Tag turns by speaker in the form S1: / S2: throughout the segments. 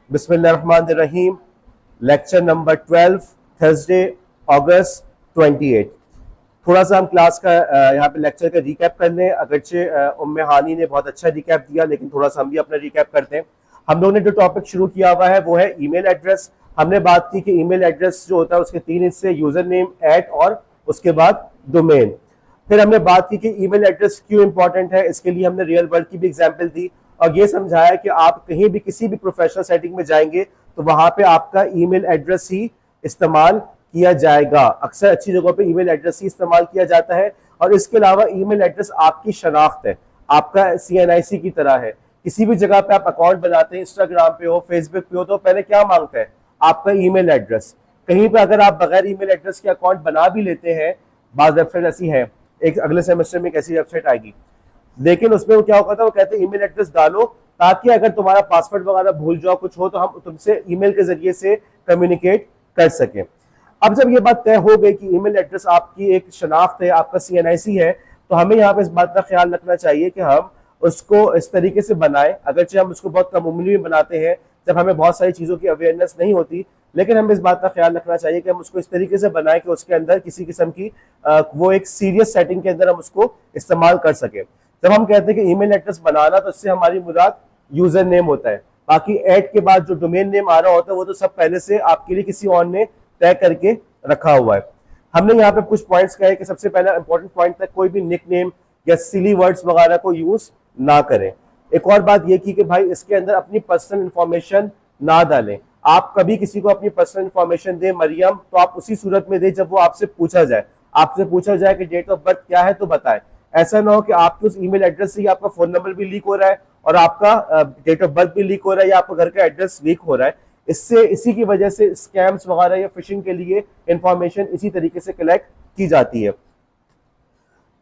S1: बिस्मिल्लाहिर्रहमानिर्रहीम। Lecture number 12, Thursday अगस्त 28। थोड़ा सा हम क्लास का यहाँ पे लेक्चर का रिकैप कर लें। अगरचे उम्मे हानी ने बहुत अच्छा रिकैप दिया, लेकिन थोड़ा सा हम भी अपना रिकैप करते हैं। हम लोगों ने जो टॉपिक शुरू किया हुआ है वो है ईमेल एड्रेस। हमने बात की कि ईमेल एड्रेस जो होता है उसके तीन हिस्से, यूजर नेम, एट और उसके बाद डोमेन। फिर हमने बात की कि ईमेल एड्रेस क्यों इंपॉर्टेंट है, इसके लिए हमने रियल वर्ल्ड की भी एग्जांपल दी और ये समझाया कि आप कहीं भी किसी भी प्रोफेशनल सेटिंग में जाएंगे तो वहां पे आपका ईमेल एड्रेस ही इस्तेमाल किया जाएगा। अक्सर अच्छी जगहों पे ईमेल एड्रेस ही इस्तेमाल किया जाता है। और इसके अलावा ईमेल एड्रेस आपकी शनाख्त है, आपका CNIC की तरह है। किसी भी जगह पे आप अकाउंट बनाते हैं, इंस्टाग्राम पे हो, फेसबुक पे हो, तो पहले क्या मांगता है? आपका ईमेल एड्रेस। कहीं पे अगर आप बगैर ईमेल एड्रेस के अकाउंट बना भी लेते हैं, बाज़ वेबसाइट ऐसी है, एक अगले सेमेस्टर में एक ऐसी वेबसाइट आएगी, लेकिन उसमें वो क्या होता है, वो कहते हैं ईमेल एड्रेस डालो ताकि अगर तुम्हारा पासवर्ड वगैरह भूल जाओ, कुछ हो, तो हम तुमसे ईमेल के जरिए से कम्युनिकेट कर सकें। अब जब ये बात तय हो गई कि ईमेल एड्रेस आपकी एक शनाख्त है, आपका CNIC है, तो हमें यहाँ पे इस बात का ख्याल रखना चाहिए कि हम उसको इस तरीके से बनाएं। अगरचे हम उसको बहुत कम उम्र में बनाते हैं, जब हमें बहुत सारी चीज़ों की अवेयरनेस नहीं होती, लेकिन हमें इस बात का ख्याल रखना चाहिए कि हम उसको इस तरीके से बनाएं कि उसके अंदर किसी किस्म की वो एक सीरियस सेटिंग के अंदर हम उसको इस्तेमाल कर सकें। जब हम कहते हैं कि ईमेल एड्रेस बनाना, तो इससे हमारी मुराद यूजर नेम होता है। बाकी ऐड के बाद जो डोमेन नेम आ रहा होता है वो तो सब पहले से आपके लिए किसी और ने तय करके रखा हुआ है। हमने यहाँ पे कुछ पॉइंट्स कहे कि सबसे पहला इंपॉर्टेंट पॉइंट था, कोई भी निक नेम या सिली वर्ड्स वगैरह को यूज ना करें। एक और बात ये की कि भाई इसके अंदर अपनी पर्सनल इंफॉर्मेशन ना डालें। आप कभी किसी को अपनी पर्सनल इंफॉर्मेशन दें मरियम, तो आप उसी सूरत में दें जब वो आपसे पूछा जाए। आपसे पूछा जाए कि डेट ऑफ बर्थ क्या है तो बताएं। ऐसा ना हो कि आपके उस ईमेल एड्रेस से ही आपका फोन नंबर भी लीक हो रहा है और आपका डेट ऑफ बर्थ भी लीक हो रहा है या आपका घर का एड्रेस लीक हो रहा है। इसी की वजह से स्कैम्स वगैरह या फिशिंग के लिए इंफॉर्मेशन इसी तरीके से कलेक्ट की जाती है।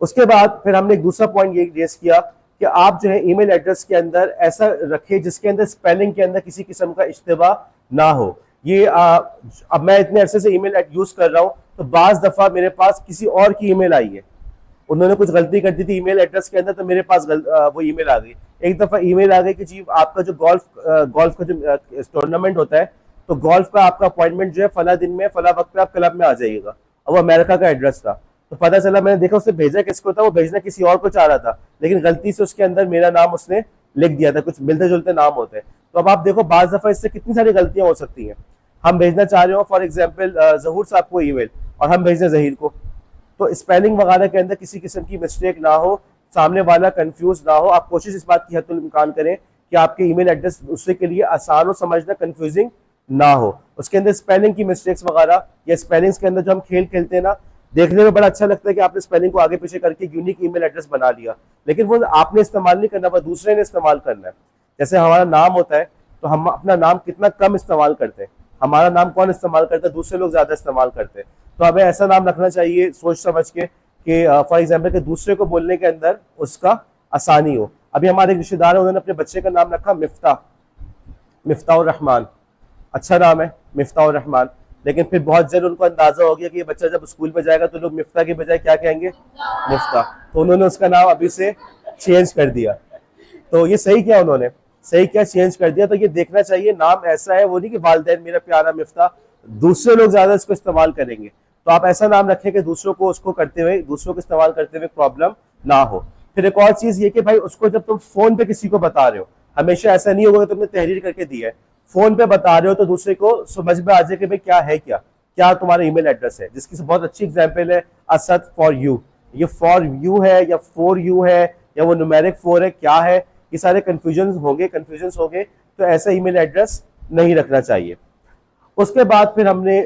S1: उसके बाद फिर हमने एक दूसरा पॉइंट ये रेस किया कि आप जो है ईमेल एड्रेस के अंदर ऐसा रखें जिसके अंदर स्पेलिंग के अंदर किसी किस्म का इश्तिबा ना हो। ये अब मैं इतने अरसे से ईमेल यूज कर रहा हूं, तो बाज दफा मेरे पास किसी और की ईमेल आई है, उन्होंने कुछ गलती कर दी थी ईमेल एड्रेस के अंदर, तो मेरे पास वो ईमेल आ गई। एक दफा ईमेल आ गई कि जी आपका जो गोल्फ का जो टूर्नामेंट होता है, तो गोल्फ का आपका अपॉइंटमेंट जो है फला दिन में फला वक्त पे आप क्लब में आ जाइएगा। अब वो अमेरिका का एड्रेस था, तो पता चला, मैंने देखा उसने भेजा किसको था, वो भेजना किसी और को चाह रहा था, लेकिन गलती से उसके अंदर मेरा नाम उसने लिख दिया था। कुछ मिलते जुलते नाम होते हैं। तो अब आप देखो बाज दफा इससे कितनी सारी गलतियां हो सकती हैं। हम भेजना चाह रहे हो फॉर एग्जाम्पल जहूर साहब को ईमेल, और हम भेज दें जहीर को, तो स्पेलिंग वगैरह के अंदर किसी किस्म की मिस्टेक ना हो, सामने वाला कंफ्यूज ना हो। आप कोशिश इस बात की हद इम्कान करें कि आपके ईमेल एड्रेस दूसरे के लिए आसान हो समझना, कंफ्यूजिंग ना हो। उसके अंदर स्पेलिंग की मिस्टेक्स वगैरह या स्पेलिंग्स के अंदर जो हम खेल खेलते हैं ना, देखने में बड़ा अच्छा लगता है कि आपने स्पेलिंग को आगे पीछे करके यूनिक ईमेल एड्रेस बना लिया, लेकिन वो आपने इस्तेमाल नहीं करना, वो दूसरे ने इस्तेमाल करना है। जैसे हमारा नाम होता है, तो हम अपना नाम कितना कम इस्तेमाल करते हैं, हमारा नाम कौन इस्तेमाल करता है? दूसरे लोग ज्यादा इस्तेमाल करते हैं। तो हमें ऐसा नाम रखना चाहिए सोच समझ के कि फॉर एग्जाम्पल कि दूसरे को बोलने के अंदर उसका आसानी हो। अभी हमारे एक रिश्तेदार है, उन्होंने अपने बच्चे का नाम रखा मिफ्ता, मिफ्ताउर रहमान। अच्छा नाम है मिफ्ताउर रहमान, लेकिन फिर बहुत जल्द उनको अंदाजा हो गया कि ये बच्चा जब स्कूल में जाएगा तो लोग मिफ्ता के बजाय क्या कहेंगे? मुफ्ता। तो उन्होंने उसका नाम अभी से चेंज कर दिया। तो ये सही किया उन्होंने, सही क्या, चेंज कर दिया। तो ये देखना चाहिए नाम ऐसा है, वो नहीं कि वालिदैन मेरा प्यारा मिफ्ता, दूसरे लोग ज्यादा इसको इस्तेमाल करेंगे। तो आप ऐसा नाम रखें कि दूसरों को उसको करते हुए, दूसरों को इस्तेमाल करते हुए प्रॉब्लम ना हो। फिर एक और चीज ये कि भाई उसको जब तुम फोन पे किसी को बता रहे हो, हमेशा ऐसा नहीं होगा कि तुमने तहरीर करके दी है, फोन पे बता रहे हो तो दूसरे को समझ में आ जाए कि भाई क्या है, क्या तुम्हारा ईमेल एड्रेस है। जिसकी बहुत अच्छी एग्जांपल है असद फॉर यू। ये फॉर यू है या फोर यू है या वो न्यूमेरिक 4 है, क्या है? ये सारे कंफ्यूजन होंगे, तो ऐसा ईमेल एड्रेस नहीं रखना चाहिए। उसके बाद फिर हमने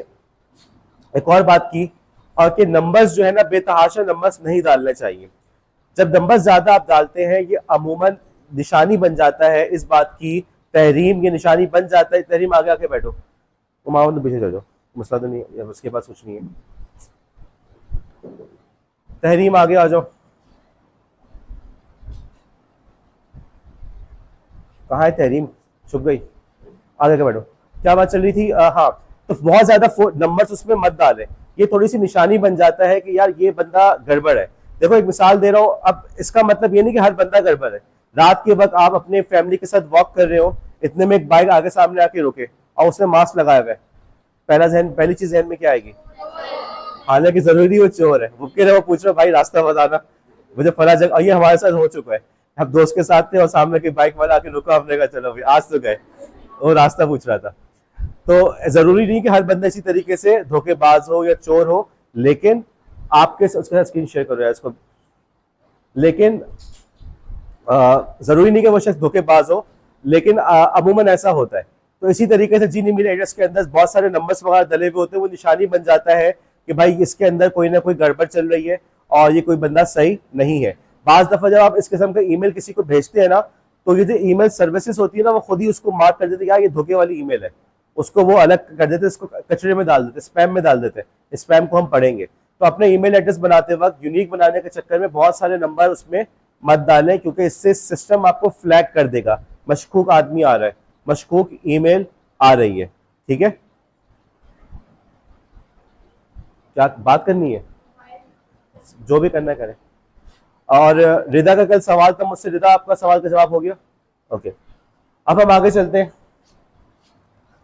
S1: एक और बात की, और कि नंबर्स जो है ना, बेतहाशा नंबर्स नहीं डालने चाहिए। जब नंबर्स ज्यादा आप डालते हैं, ये अमूमन निशानी बन जाता है इस बात की, तहरीम, ये निशानी बन जाता है। तहरीम आगे आके बैठो, उमावन पीछे चल जाओ, मसला तो नहीं है, उसके पास कुछ नहीं है। तहरीम आगे आ जाओ, कहाँ है तहरीम? छुप गई, आगे के बैठो। क्या बात चल रही थी? हाँ, तो बहुत ज्यादा नंबर्स उसमें मत डालें, ये थोड़ी सी निशानी बन जाता है कि यार ये बंदा गड़बड़ है। देखो एक मिसाल दे रहा हूँ, अब इसका मतलब ये नहीं कि हर बंदा गड़बड़ है। रात के वक्त आप अपने फैमिली के साथ वॉक कर रहे हो, इतने में एक बाइक आगे सामने आके रुके और उसने मास्क लगाया हुआ है, पहली चीज जहन में क्या आएगी? हालांकि जरूरी वो चोर है, वो कह रहे, वो पूछ रहा भाई रास्ता बताना मुझे फला जगह। और ये हमारे साथ हो चुका है, हम दोस्त के साथ थे और सामने की बाइक वाला आके रुका, हमने कहा चलो भाई आज तो गए, वो रास्ता पूछ रहा था। तो जरूरी नहीं कि हर बंदा इसी तरीके से धोखेबाज हो या चोर हो, लेकिन आपके उसके साथ स्क्रीन शेयर करो यार इसको, लेकिन जरूरी नहीं कि वो शख्स धोखेबाज हो, लेकिन अमूमन ऐसा होता है। तो इसी तरीके से जिन ईमेल एड्रेस के अंदर बहुत सारे नंबर्स वगैरह डले हुए होते हैं, वो निशानी बन जाता है कि भाई इसके अंदर कोई ना कोई गड़बड़ चल रही है और ये कोई बंदा सही नहीं है। बाज दफा जब आप इस किस्म का ईमेल किसी को भेजते हैं ना, तो ये जो ईमेल सर्विसेज होती है ना, वो खुद ही उसको मार्क कर देते हैं कि ये धोखे वाली ईमेल है, उसको वो अलग कर देते, इसको कचरे में डाल देते, स्पैम में डाल देते, स्पैम को हम पढ़ेंगे। तो अपने ईमेल एड्रेस बनाते वक्त यूनिक बनाने के चक्कर में बहुत सारे नंबर उसमें मत डालें, क्योंकि इससे सिस्टम आपको फ्लैग कर देगा मशकूक आदमी आ रहा है, मशकूक ईमेल आ रही है। ठीक है, क्या बात करनी है? जो भी करना करें। और रिदा का कल सवाल था मुझसे, रिदा आपका सवाल का जवाब हो गया? ओके, अब हम आगे चलते हैं।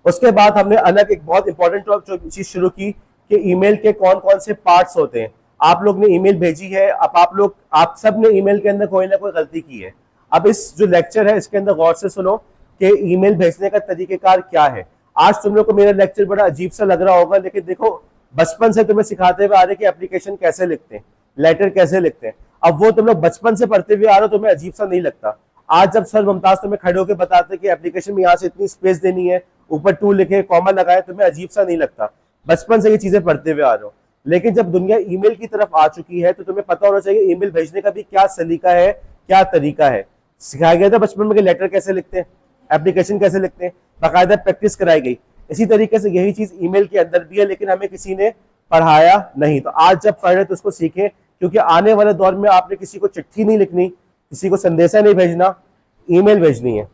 S1: उसके बाद हमने अलग एक बहुत इंपॉर्टेंट चीज शुरू की कि ईमेल के कौन कौन से पार्ट्स होते हैं। आप लोग ने ईमेल भेजी है, अब आप सब ने ईमेल के अंदर कोई ना कोई गलती की है। अब इस जो लेक्चर है इसके अंदर गौर से सुनो कि ईमेल भेजने का तरीकेकार क्या है। आज तुम लोग को मेरा लेक्चर बड़ा अजीब सा लग रहा होगा, लेकिन देखो बचपन से तुम्हें सिखाते हुए आ रहे कि एप्लीकेशन कैसे लिखते हैं, लेटर कैसे लिखते हैं। अब वो तुम लोग बचपन से पढ़ते हुए आ रहे हो, तुम्हें अजीब सा नहीं लगता। आज जब सर मुमताज तुम्हें खड़े होकर बताते कि एप्लीकेशन में यहाँ से इतनी स्पेस देनी है, ऊपर टू लिखे, कॉमा लगाए, तुम्हें अजीब सा नहीं लगता, बचपन से ये चीजें पढ़ते हुए आ रहे हो। लेकिन जब दुनिया ईमेल की तरफ आ चुकी है तो तुम्हें पता होना चाहिए ईमेल भेजने का भी क्या सलीका है, क्या तरीका है। सिखाया गया था बचपन में कि लेटर कैसे लिखते हैं, एप्लीकेशन कैसे लिखते हैं, बाकायदा प्रैक्टिस कराई गई। इसी तरीके से यही चीज ईमेल के अंदर भी है, लेकिन हमें किसी ने पढ़ाया नहीं। तो आज जब पढ़ रहे तो उसको सीखें, क्योंकि आने वाले दौर में आपने किसी को चिट्ठी नहीं लिखनी, किसी को संदेशा नहीं भेजना, ईमेल भेजनी है।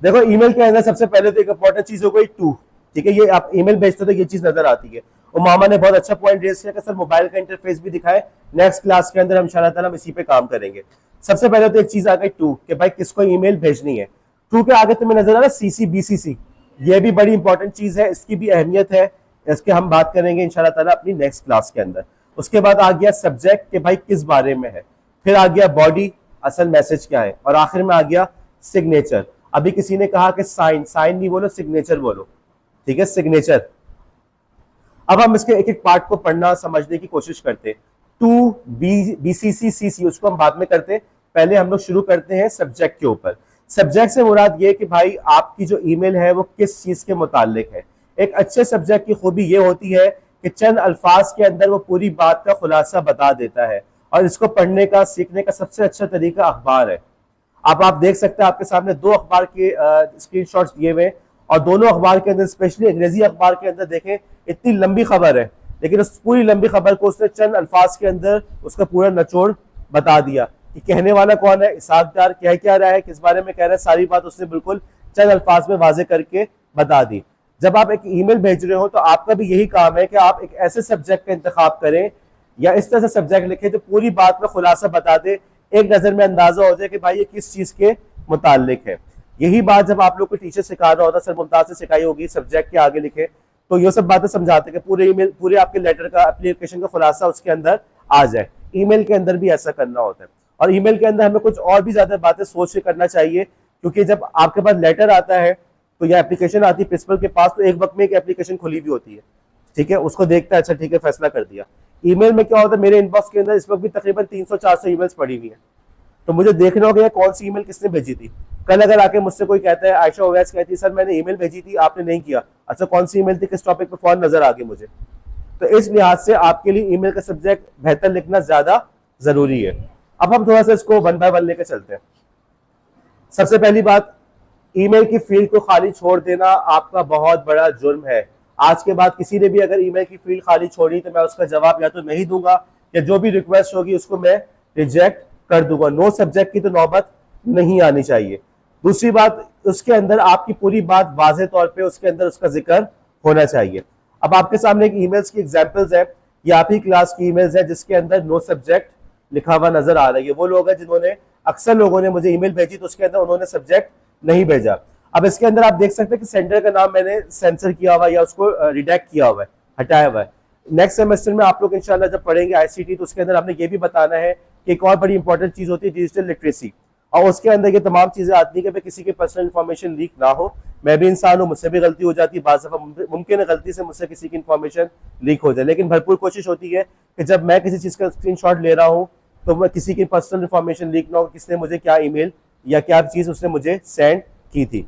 S1: देखो ईमेल के अंदर सबसे पहले तो एक इंपॉर्टेंट चीज हो गई टू। ठीक है, ये आप ईमेल भेजते तो ये चीज नजर आती है। और मामा ने बहुत अच्छा पॉइंट रेज किया कि सर मोबाइल का इंटरफेस भी दिखाए, नेक्स्ट क्लास के अंदर हम इंशाल्लाह ताला हम इसी पे काम करेंगे। सबसे पहले तो एक चीज आ गई टू, कि भाई किसको ईमेल भेजनी है। टू के आगे तुम्हें नजर आ रहा है सीसी बीसीसी, ये भी बड़ी इंपॉर्टेंट चीज है, इसकी भी अहमियत है, इसके हम बात करेंगे इंशाल्लाह ताला अपनी नेक्स्ट क्लास के अंदर। उसके बाद आ गया सब्जेक्ट कि भाई किस बारे में है, फिर आ गया बॉडी, असल मैसेज क्या है, और आखिर में आ गया सिग्नेचर। अभी किसी ने कहा कि साइन, साइन नहीं बोलो सिग्नेचर बोलो। ठीक है, सिग्नेचर। अब हम इसके एक एक पार्ट को पढ़ना समझने की कोशिश करते हैं। टू बीसीसी सीसी उसको हम बाद में करते हैं, पहले हम लोग शुरू करते हैं सब्जेक्ट के ऊपर। सब्जेक्ट से मुराद ये कि भाई आपकी जो ईमेल है वो किस चीज के मुतालिक है। एक अच्छे सब्जेक्ट की खूबी ये होती है कि चंद अल्फाज के अंदर वो पूरी बात का खुलासा बता देता है, और इसको पढ़ने का सीखने का सबसे अच्छा तरीका अखबार है। अब आप देख सकते हैं आपके सामने दो अखबार के स्क्रीनशॉट्स दिए हुए हैं, और दोनों अखबार के अंदर स्पेशली अंग्रेजी अखबार के अंदर देखें, इतनी लंबी खबर है, लेकिन उस पूरी लंबी खबर को उसने चंद अल्फाज के अंदर उसका पूरा निचोड़ बता दिया कि कहने वाला कौन है, इसहाक डार कह क्या रहा है, किस बारे में कह रहा है, सारी बात उसने बिल्कुल चंद अल्फाज में वाजे करके बता दी। जब आप एक ईमेल भेज रहे हो तो आपका भी यही काम है कि आप एक ऐसे सब्जेक्ट का इंतखाब करें या इस तरह से सब्जेक्ट लिखें जो पूरी बात में खुलासा बता दे, एक नजर में अंदाजा हो जाए कि भाई ये किस चीज के मुतालिक है। यही बात जब आप लोग को टीचर सिखा रहा होता, सर मुमताज से सिखाई होगी, सब्जेक्ट के आगे लिखे, तो ये सब बातें समझाते कि पूरे ईमेल, पूरे आपके लेटर का, एप्लीकेशन का खुलासा उसके अंदर आ जाए। ईमेल के अंदर भी ऐसा करना होता है, और ईमेल के अंदर हमें कुछ और भी ज्यादा बातें सोच के करना चाहिए, क्योंकि जब आपके पास लेटर आता है तो यह एप्लीकेशन आती है प्रिंसिपल के पास, तो एक वक्त में एक एप्लीकेशन खुली भी होती है। ठीक है, उसको देखता है, अच्छा ठीक है फैसला कर दिया। ईमेल में क्या होता है, मेरे इनबॉक्स के अंदर इस वक्त भी तकरीबन 300-400 ईमेल्स पड़ी हुई है, तो मुझे देखना होगा कौन सी ईमेल किसने भेजी थी। कल अगर आके मुझसे कोई कहता है, आयशा ओवैस कहती है सर मैंने ईमेल भेजी थी आपने नहीं किया, अच्छा कौन सी ईमेल थी, किस टॉपिक पे, फौरन नजर आ गई मुझे। तो इस लिहाज से आपके लिए ईमेल का सब्जेक्ट बेहतर लिखना ज्यादा जरूरी है। अब हम थोड़ा सा इसको वन बाय वन लेकर चलते हैं। सबसे पहली बात, ईमेल की फील्ड को खाली छोड़ देना आपका बहुत बड़ा जुर्म है। आज के बाद किसी ने भी अगर ईमेल की फील्ड खाली छोड़ी तो मैं उसका जवाब या तो नहीं दूंगा, या जो भी रिक्वेस्ट होगी उसको मैं रिजेक्ट कर दूंगा। नो सब्जेक्ट की तो नौबत नहीं आनी चाहिए। दूसरी बात, उसके अंदर आपकी पूरी बात वाज़ेह तौर पे उसके अंदर उसका जिक्र होना चाहिए। अब आपके सामने एक ईमेल्स की एग्जांपल्स है, ये आप ही क्लास की ईमेल्स है जिसके अंदर नो सब्जेक्ट लिखा हुआ नजर आ रहा है। वो लोग हैं जिन्होंने, अक्सर लोगों ने मुझे ईमेल भेजी तो उसके अंदर उन्होंने सब्जेक्ट नहीं भेजा। अब इसके अंदर आप देख सकते हैं कि सेंटर का नाम मैंने सेंसर किया हुआ है या उसको रिडेक्ट किया हुआ है, हटाया हुआ है। नेक्स्ट सेमेस्टर में आप लोग इंशाल्लाह जब पढ़ेंगे आईसीटी, तो उसके अंदर आपने ये भी बताना है कि एक और बड़ी इंपॉर्टेंट चीज होती है डिजिटल लिटरेसी, और उसके अंदर ये तमाम चीजें आती है कि किसी की पर्सनल इंफॉर्मेशन लीक ना हो। मैं भी इंसान हूँ, मुझसे भी गलती हो जाती है, बाज़ दफा मुमकिन है गलती से मुझसे किसी की इंफॉर्मेशन लीक हो जाए, लेकिन भरपूर कोशिश होती है कि जब मैं किसी चीज का स्क्रीनशॉट ले रहा हूँ तो मैं किसी की पर्सनल इंफॉर्मेशन लीक ना हो, किसने मुझे क्या ईमेल या क्या चीज उसने मुझे सेंड की थी।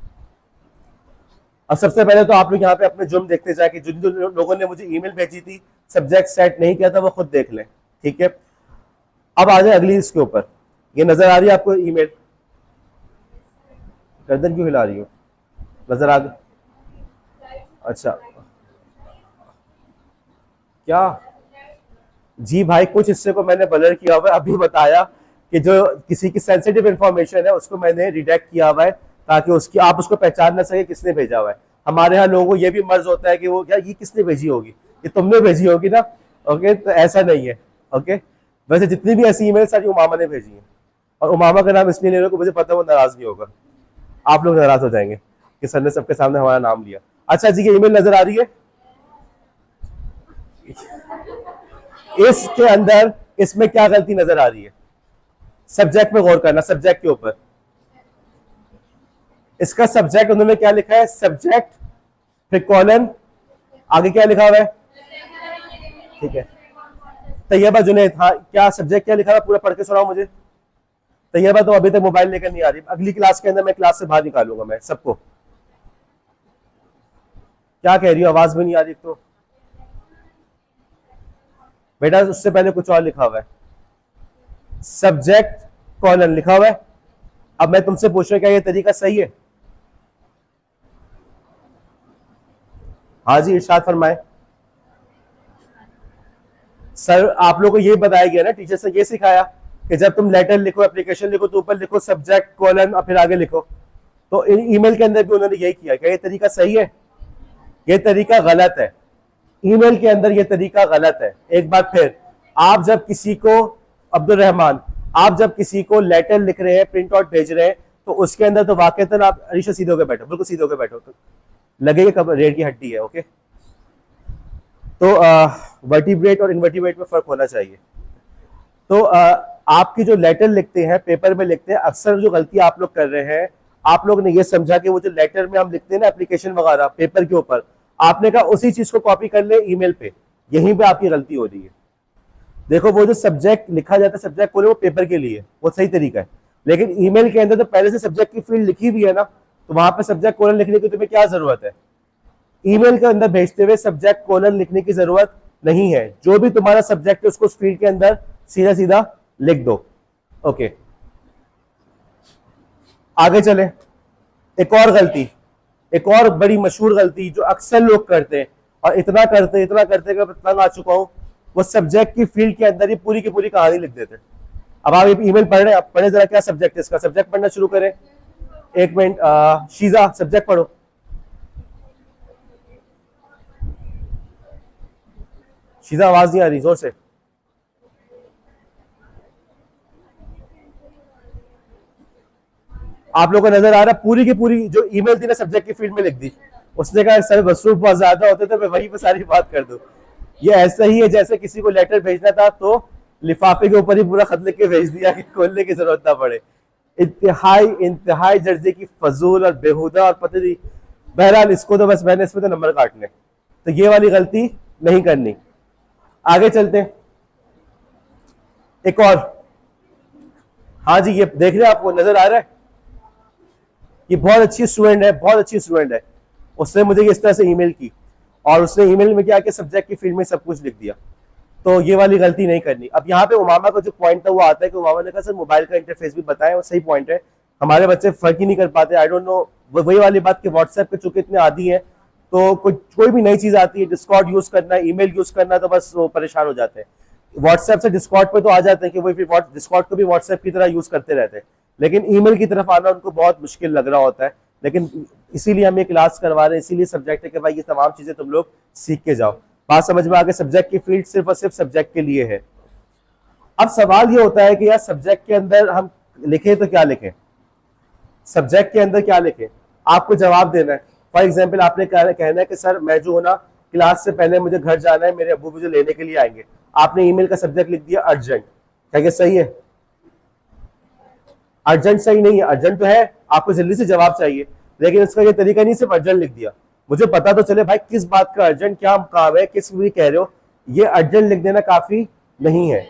S1: अब सबसे पहले तो आप लोग यहाँ पे अपने जुर्म देखते जाए कि जिन जिन लोगों ने मुझे ईमेल भेजी थी, सब्जेक्ट सेट नहीं किया था, वो खुद देख लें, ठीक है। अब आ जाए अगली इसके ऊपर, ये नजर आ रही है आपको ईमेल? गर्दन क्यों हिला रही हो? नजर आ गई? अच्छा, क्या? जी भाई, कुछ हिस्से को मैंने ब्लर किया हुआ है, अभी बताया कि जो किसी की सेंसिटिव इंफॉर्मेशन है उसको मैंने रिडेक्ट किया हुआ है ताकि उसकी आप उसको पहचान ना सके किसने भेजा हुआ है। हमारे यहाँ लोगों को ये भी मर्ज होता है कि वो क्या ये किसने भेजी होगी, ये तुमने भेजी होगी ना, ओके, तो ऐसा नहीं है, ओके। वैसे जितनी भी ऐसी ईमेल सारी उमामा ने भेजी है, और उमामा का नाम इसलिए ले रहे हो कि मुझे पता है वो नाराज नहीं होगा, आप लोग नाराज हो जाएंगे कि सर ने सबके सामने हमारा नाम लिया। अच्छा जी, ये ईमेल नजर आ रही है? इसके अंदर इसमें क्या गलती नजर आ रही है? सब्जेक्ट में गौर करना, सब्जेक्ट के ऊपर। इसका सब्जेक्ट उन्होंने क्या लिखा है? सब्जेक्ट, फिर कॉलन, आगे क्या लिखा हुआ है? ठीक है, तैयबा जुनैद, हाँ क्या सब्जेक्ट क्या लिखा हुआ, पूरा पढ़ के सुनाओ मुझे। तैयबा तो अभी तक मोबाइल लेकर नहीं आ रही, अगली क्लास के अंदर मैं क्लास से बाहर निकालूंगा मैं सबको। क्या कह रही हो, आवाज भी नहीं आ रही तो? बेटा उससे पहले कुछ और लिखा हुआ है, सब्जेक्ट कॉलन लिखा हुआ है। अब मैं तुमसे पूछ रहा हूं क्या ये तरीका सही है? हाँ जी, इरशाद फरमाए। सर आप लोगों को ये बताया गया ना, टीचर से ये सिखाया कि जब तुम लेटर लिखो, एप्लीकेशन लिखो, तो ऊपर लिखो सब्जेक्ट कॉलन और फिर आगे लिखो। तो ईमेल के अंदर भी उन्होंने यही किया, क्या ये तरीका सही है? ये तरीका गलत है, ईमेल के अंदर ये तरीका गलत है। एक बार फिर, आप जब किसी को, अब्दुल रहमान, आप जब किसी को लेटर लिख रहे हैं, प्रिंट आउट भेज रहे हैं, तो उसके अंदर तो वाकईतन आप अरीशा सीधे होकर बैठो, बिल्कुल सीधे होकर बैठो, तो लगेगा कब रेड की हड्डी है, ओके। तो वर्टिब्रेट और इनवर्टिब्रेट में फर्क होना चाहिए। तो आपकी जो लेटर लिखते हैं, पेपर में लिखते हैं, अक्सर जो गलती आप लोग कर रहे हैं, आप लोग ने ये समझा कि वो जो लेटर में हम लिखते हैं ना एप्लीकेशन वगैरह पेपर के ऊपर, आपने कहा उसी चीज को कॉपी कर ले ईमेल पे, यहीं पे आपकी गलती हो रही है। देखो वो जो सब्जेक्ट लिखा जाता है, सब्जेक्ट बोले वो पेपर के लिए, वो सही तरीका है, लेकिन ईमेल के अंदर तो पहले से सब्जेक्ट की फील्ड लिखी हुई है ना, तो वहां पे सब्जेक्ट कोलन लिखने की तुम्हें क्या जरूरत है? ईमेल के अंदर भेजते हुए सब्जेक्ट कोलन लिखने की जरूरत नहीं है, जो भी तुम्हारा सब्जेक्ट है उसको फील्ड के अंदर सीधा सीधा लिख दो, ओके। आगे चले, एक और गलती, एक और बड़ी मशहूर गलती जो अक्सर लोग करते हैं, और इतना करते कि तंग आ चुका हूं, वो सब्जेक्ट की फील्ड के अंदर ही पूरी की पूरी कहानी लिख देते हैं। अब आप ईमेल पढ़ रहे हैं, आप पढ़े जरा क्या सब्जेक्ट है इसका, सब्जेक्ट पढ़ना शुरू करें। एक मिनट, शीजा सब्जेक्ट पढ़ो। शीजा आवाज नहीं आ रही, जोर से। आप लोगों को नजर आ रहा है पूरी की पूरी जो ईमेल थी ना सब्जेक्ट की फील्ड में लिख दी। उसने कहा सर मसरूफ बहुत ज्यादा होते थे, मैं वहीं पर सारी बात कर दूं। ये ऐसा ही है जैसे किसी को लेटर भेजना था तो लिफाफे के ऊपर ही पूरा खत लिख के भेज दिया कि खोलने की जरूरत ना पड़े। इंतहाई इंतहाई दर्जे की फजूल और बेहुदा और पता नहीं। बहरहाल इसको तो बस मैंने इसमें तो नंबर काटने, तो ये वाली गलती नहीं करनी। आगे चलते हैं, एक और। हाँ जी, ये देख रहे हैं, आपको नजर आ रहा है? ये बहुत अच्छी स्टूडेंट है, बहुत अच्छी स्टूडेंट है। उसने मुझे इस तरह से ईमेल की, और उसने ईमेल में क्या किया, सब्जेक्ट की फील्ड में सब कुछ लिख दिया। तो ये वाली गलती नहीं करनी। अब यहाँ पे उमामा का जो पॉइंट था वो आता है कि उमामा ने कहा सर मोबाइल का इंटरफेस भी बताएं, वो सही पॉइंट है। हमारे बच्चे फर्क ही नहीं कर पाते, आई डोंट नो। वही वाली बात कि व्हाट्सएप पे चूंकि इतने आदी है, तो कोई भी नई चीज आती है, डिस्कॉर्ड यूज करना, ईमेल यूज करना, तो बस वो परेशान हो जाते हैं। व्हाट्सएप से डिस्कॉर्ड पे तो आ जाते हैं कि वो फिर डिस्कॉर्ड को भी व्हाट्सएप की तरह यूज करते रहते हैं, लेकिन ईमेल की तरफ आना उनको बहुत मुश्किल लग रहा होता है। लेकिन इसीलिए हम ये क्लास करवा रहे हैं, इसीलिए सब्जेक्ट है कि भाई ये तमाम चीजें तुम लोग सीख के जाओ। बात समझ में आ गई? सब्जेक्ट की फील्ड सिर्फ और सिर्फ सब्जेक्ट के लिए है। अब सवाल ये होता है कि यार सब्जेक्ट के अंदर हम लिखें तो क्या लिखें? सब्जेक्ट के अंदर क्या लिखे, आपको जवाब देना है। फॉर एग्जाम्पल आपने कहना है कि सर मैं जो हूं ना क्लास से पहले मुझे घर जाना है, मेरे अब्बू मुझे लेने के लिए आएंगे। आपने ईमेल का सब्जेक्ट लिख दिया अर्जेंट, क्या ये सही है? अर्जेंट सही नहीं है, अर्जेंट तो है, आपको जल्दी से जवाब चाहिए, लेकिन इसका ये तरीका नहीं सिर्फ अर्जेंट लिख दिया, मुझे पता तो चले भाई किस बात का अर्जेंट, क्या काम है, किस लिए कह रहे हो। ये अर्जेंट लिख देना काफी नहीं है।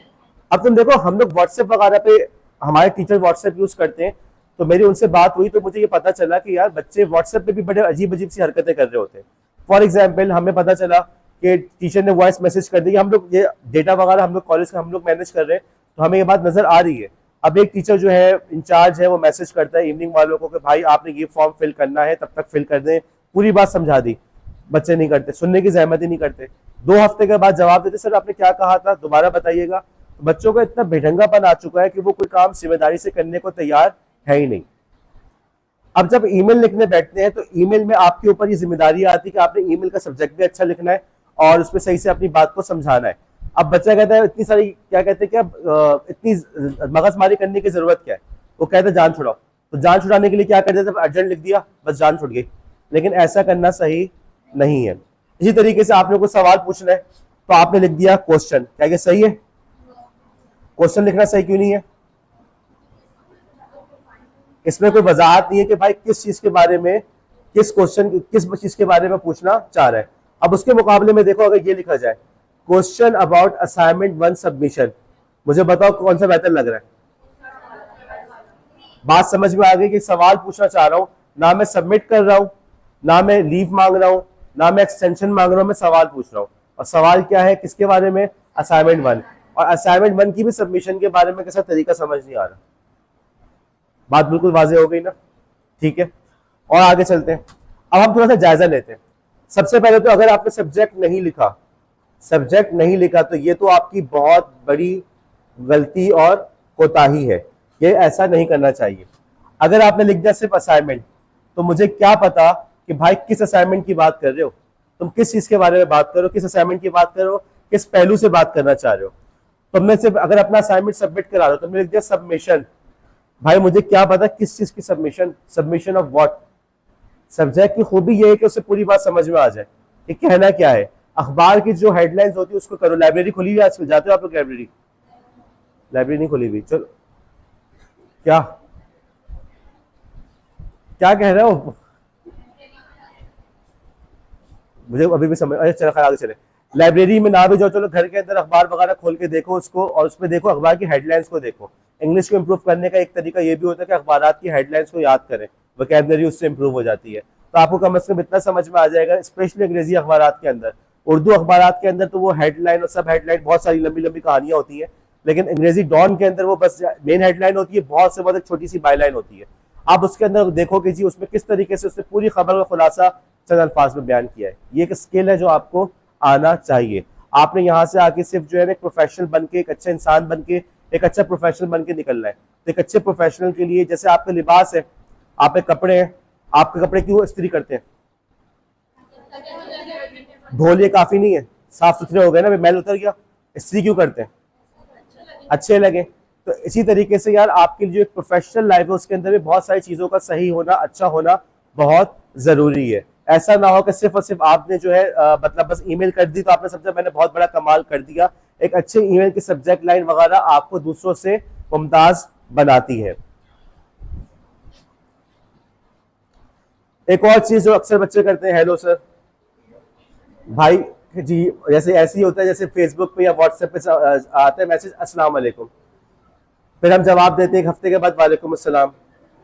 S1: अब तुम देखो हम लोग व्हाट्सएप वगैरह पे, हमारे टीचर व्हाट्सएप यूज करते हैं, तो मेरी उनसे बात हुई तो मुझे ये पता चला कि यार बच्चे व्हाट्सएप पे भी बड़े अजीब अजीब सी हरकतें कर रहे होते हैं। फॉर एग्जाम्पल हमें पता चला कि टीचर ने वॉइस मैसेज कर दी, हम लोग ये डेटा वगैरह हम लोग कॉलेज का हम लोग मैनेज कर रहे हैं, तो हमें ये बात नजर आ रही है। अब एक टीचर जो है इंचार्ज है वो मैसेज करता है इवनिंग वालों को कि भाई आपने ये फॉर्म फिल करना है, तब तक फिल कर दें, पूरी बात समझा दी, बच्चे नहीं करते, सुनने की जहमत ही नहीं करते। 2 हफ्ते के बाद जवाब देते सर आपने क्या कहा था, दोबारा बताइएगा। तो बच्चों का इतना बेढंगापन आ चुका है कि वो कोई काम जिम्मेदारी से करने को तैयार है ही नहीं। अब जब ईमेल लिखने बैठते हैं तो ईमेल में आपके ऊपर ये जिम्मेदारी आती है कि आपने ईमेल का सब्जेक्ट भी अच्छा लिखना है और उसमें सही से अपनी बात को समझाना है। अब बच्चा कहता है इतनी सारी क्या कहते हैं, क्या इतनी मगजमारी करने की जरूरत क्या है, वो कहता है जान छुड़ाओ। तो जान छुड़ाने के लिए क्या कर देते, अर्जेंट लिख दिया, बस जान छुड़ गई। लेकिन ऐसा करना सही नहीं है। इसी तरीके से आपने कोई सवाल पूछना है तो आपने लिख दिया क्वेश्चन, क्या ये सही है? क्वेश्चन लिखना सही क्यों नहीं है? इसमें कोई वजाहत नहीं है कि भाई किस चीज के बारे में, किस क्वेश्चन, किस चीज के बारे में पूछना चाह रहा है। अब उसके मुकाबले में देखो अगर ये लिखा जाए क्वेश्चन अबाउट असाइनमेंट 1 सबमिशन, मुझे बताओ कौन सा बेहतर लग रहा है? बात समझ में आ गई कि सवाल पूछना चाह रहा हूं, ना मैं सबमिट कर रहा हूं, ना मैं लीव मांग रहा हूं, ना मैं एक्सटेंशन मांग रहा हूं, मैं सवाल पूछ रहा हूं। और सवाल क्या है, किसके बारे में? असाइनमेंट 1। और असाइनमेंट 1 की भी सबमिशन के बारे में कैसा तरीका समझ नहीं आ रहा। बात बिल्कुल वाजे हो गई ना? ठीक है, और आगे चलते हैं। अब हम थोड़ा सा जायजा लेते हैं। सबसे पहले तो अगर आपने सब्जेक्ट नहीं लिखा, सब्जेक्ट नहीं लिखा तो ये तो आपकी बहुत बड़ी गलती और कोताही है, ये ऐसा नहीं करना चाहिए। अगर आपने लिख दिया सिर्फ असाइनमेंट, तो मुझे क्या पता कि भाई किस असाइनमेंट की बात कर रहे हो, तुम किस चीज के बारे में बात करो, किस असाइनमेंट की बात करो, किस पहलू से बात करना चाह रहे हो। तुमने सिर्फ अगर अपना असाइनमेंट सबमिट करा रहे हो, तुमने लिख दिया सबमिशन, भाई मुझे क्या पता किस चीज की submission, submission of what. Subject की खूबी ये है कि उससे पूरी बात समझ में आ जाए कि कहना क्या है। अखबार की जो हेडलाइंस होती है उसको करो। लाइब्रेरी खुली हुई आजकल, जाते हो आप लोग लाइब्रेरी? लाइब्रेरी नहीं खुली हुई, चलो क्या क्या कह रहे हो? मुझे अभी भी समझ, अरे चलो आगे चले। लाइब्रेरी में ना भी जाओ, चलो घर के अंदर अखबार वगैरह खोल के देखो उसको, और उसमें देखो अखबार की हेडलाइंस को देखो। इंग्लिश को इंप्रूव करने का एक तरीका ये भी होता है कि अखबार की हेडलाइंस को याद करें, वोकैबुलरी उससे इंप्रूव हो जाती है। तो आपको कम से कम इतना समझ में आ जाएगा, स्पेशली अंग्रेजी अखबार के अंदर। उर्दू अखबार के अंदर तो वो हेडलाइन और सब हेडलाइन बहुत सारी लंबी लंबी कहानियां होती है, लेकिन अंग्रेजी डॉन के अंदर वो बस मेन हेडलाइन होती है, बहुत से बहुत एक छोटी सी बायलाइन होती है। आप उसके अंदर देखो कि जी उसमें किस तरीके से उसने पूरी खबर का खुलासा चंद अल्फाज में बयान किया है। ये एक स्किल है जो आपको आना चाहिए। आपने यहाँ से आके सिर्फ जो है एक प्रोफेशनल बन के, एक अच्छा इंसान बन के, एक अच्छा प्रोफेशनल बन के निकलना है। तो एक अच्छे प्रोफेशनल के लिए, जैसे आपका लिबास है, आपके कपड़े हैं, आपके कपड़े क्यों इस्त्री करते हैं? धो लिए काफी नहीं है, साफ सुथरे हो गए ना, मैल उतर गया, इस्त्री क्यों करते हैं? अच्छे लगे। तो इसी तरीके से यार आपकी जो एक प्रोफेशनल लाइफ है उसके अंदर भी बहुत सारी चीजों का सही होना, अच्छा होना बहुत जरूरी है। ऐसा ना हो कि सिर्फ और सिर्फ आपने जो है मतलब बस ईमेल कर दी तो आपने समझा मैंने बहुत बड़ा कमाल कर दिया। एक अच्छे ईमेल की सब्जेक्ट लाइन वगैरह आपको दूसरों से मुमताज बनाती है। एक और चीज जो अक्सर बच्चे करते हैं, हेलो सर भाई जी, जैसे ऐसे ही होता है जैसे फेसबुक पे या व्हाट्सएप पे आता है मैसेज अस्सलाम वालेकुम, फिर हम जवाब देते हैं एक हफ्ते के बाद वालेकुम अस्सलाम,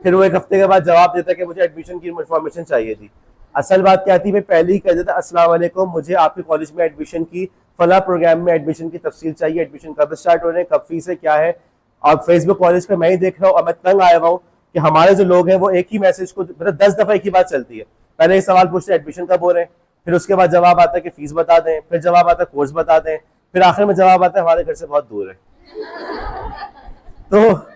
S1: फिर वो एक हफ्ते के बाद जवाब देता है कि मुझे एडमिशन की इन्फॉर्मेशन चाहिए थी। असल बात क्या थी, मैं पहले ही कह देता अस्सलाम वालेकुम, मुझे आपके कॉलेज में एडमिशन की फला प्रोग्राम में एडमिशन की तफसील चाहिए, एडमिशन कब स्टार्ट हो रहे हैं, कब फीस है, क्या है। और फेसबुक कॉलेज का मैं ही देख रहा हूँ और मैं तंग आया हुआ हूँ कि हमारे जो लोग हैं वो एक ही मैसेज को मतलब 10 दफा एक ही बात चलती है। पहले एक सवाल पूछते हैं एडमिशन कब हो रहे हैं, फिर उसके बाद जवाब आता है कि फीस बता दें, फिर जवाब आता है कोर्स बता दें, फिर आखिर में जवाब आता है हमारे घर से बहुत दूर है। तो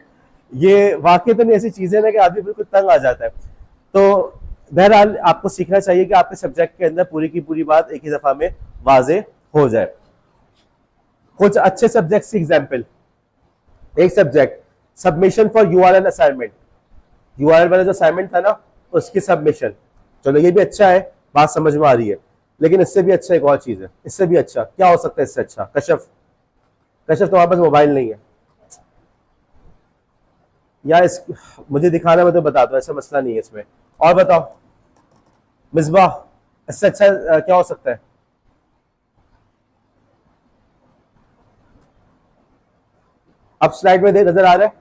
S1: ये वाकई तो ऐसी चीजें ना कि आदमी बिल्कुल तंग आ जाता है। तो बहरहाल आपको सीखना चाहिए कि आपके सब्जेक्ट के अंदर पूरी की पूरी बात एक ही दफा में वाजे हो जाए। कुछ अच्छे सब्जेक्ट्स की एग्जाम्पल, एक subject submission for URL assignment, URL वाला जो असाइनमेंट था ना, उसकी सबमिशन। चलो ये भी अच्छा है, बात समझ में आ रही है। लेकिन इससे भी अच्छा एक और चीज है, इससे भी अच्छा क्या हो सकता है? इससे अच्छा कशफ। कशफ तुम्हारे पास मोबाइल नहीं है या इस, मुझे दिखाना, मैं तो बता दूं, ऐसा मसला नहीं है इसमें। और बताओ मिसबाह, इससे अच्छा क्या हो सकता है? अब स्लाइड में नजर आ रहा है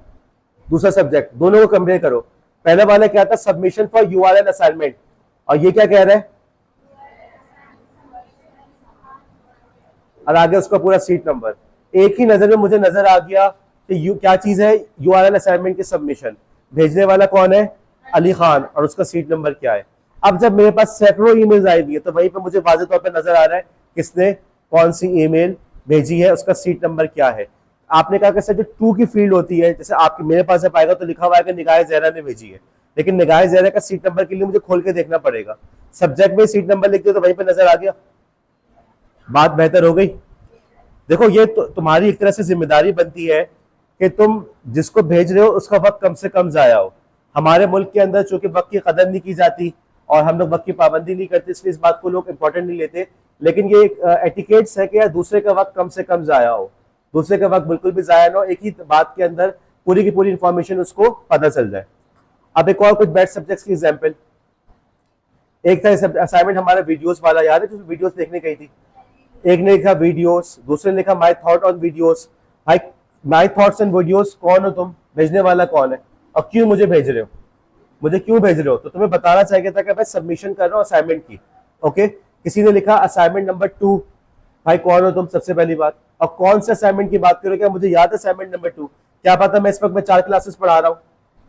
S1: दूसरा सब्जेक्ट, दोनों को कंपेयर करो। पहले वाला क्या था? सबमिशन फॉर यूआरएल असाइनमेंट, और ये क्या कह रहा है? और आगे उसका पूरा सीट नंबर। एक ही नजर में मुझे नजर आ गया कि क्या चीज है? यूआरएल असाइनमेंट की सबमिशन। भेजने वाला कौन है? अली खान, और उसका सीट नंबर क्या है? अब जब मेरे पास सैकड़ों ईमेल्स आई हुई है, तो वहीं पर मुझे वाज़ेह तौर पर नजर आ रहा है किसने कौन सी ईमेल भेजी है, उसका सीट नंबर क्या है। आपने कहा कि सर जो टू की फील्ड होती है, जैसे आपके मेरे पास जब आएगा तो लिखा हुआ है कि निगाह जहरा ने भेजी है, लेकिन निगाह जहरा का सीट नंबर के लिए मुझे खोल के देखना पड़ेगा। सब्जेक्ट में सीट नंबर लिख दिया तो वहीं पर नजर आ गया, बात बेहतर हो गई। देखो ये तो तुम्हारी एक तरह से जिम्मेदारी बनती है कि तुम जिसको भेज रहे हो उसका वक्त कम से कम जाया हो। हमारे मुल्क के अंदर चूंकि वक्त की कदर नहीं की जाती और हम लोग वक्त की पाबंदी नहीं करते, इसलिए इस बात को लोग इंपॉर्टेंट नहीं लेते। लेकिन ये एटिकेट्स है कि यार दूसरे का वक्त कम से कम जाया हो, दूसरे का वक्त बिल्कुल भी जाया ना हो, एक ही बात के अंदर पूरी की पूरी इंफॉर्मेशन उसको पता चल जाए। अब एक और कुछ बेस्ट सब्जेक्ट्स की एग्जाम्पल, एक था असाइनमेंट हमारा वीडियोस वाला, याद है जो वीडियोस देखने गई थी? एक ने लिखा वीडियोस, दूसरे ने लिखा माय थॉट ऑन वीडियोस। भाई माय थॉट्स एंड वीडियोस कौन हो तुम? भेजने वाला कौन है? और क्यों मुझे भेज रहे हो? मुझे क्यों भेज रहे हो? तो तुम्हें बताना चाहिए था कि मैं सबमिशन कर रहा हूँ असाइनमेंट की। ओके, किसी ने लिखा असाइनमेंट नंबर 2। भाई कौन हो तुम? सबसे पहली बात। और कौन से असाइनमेंट की बात करो? क्या मुझे याद है असाइनमेंट नंबर 2? क्या पता मैं इस वक्त मैं 4 क्लासेस पढ़ा रहा हूँ,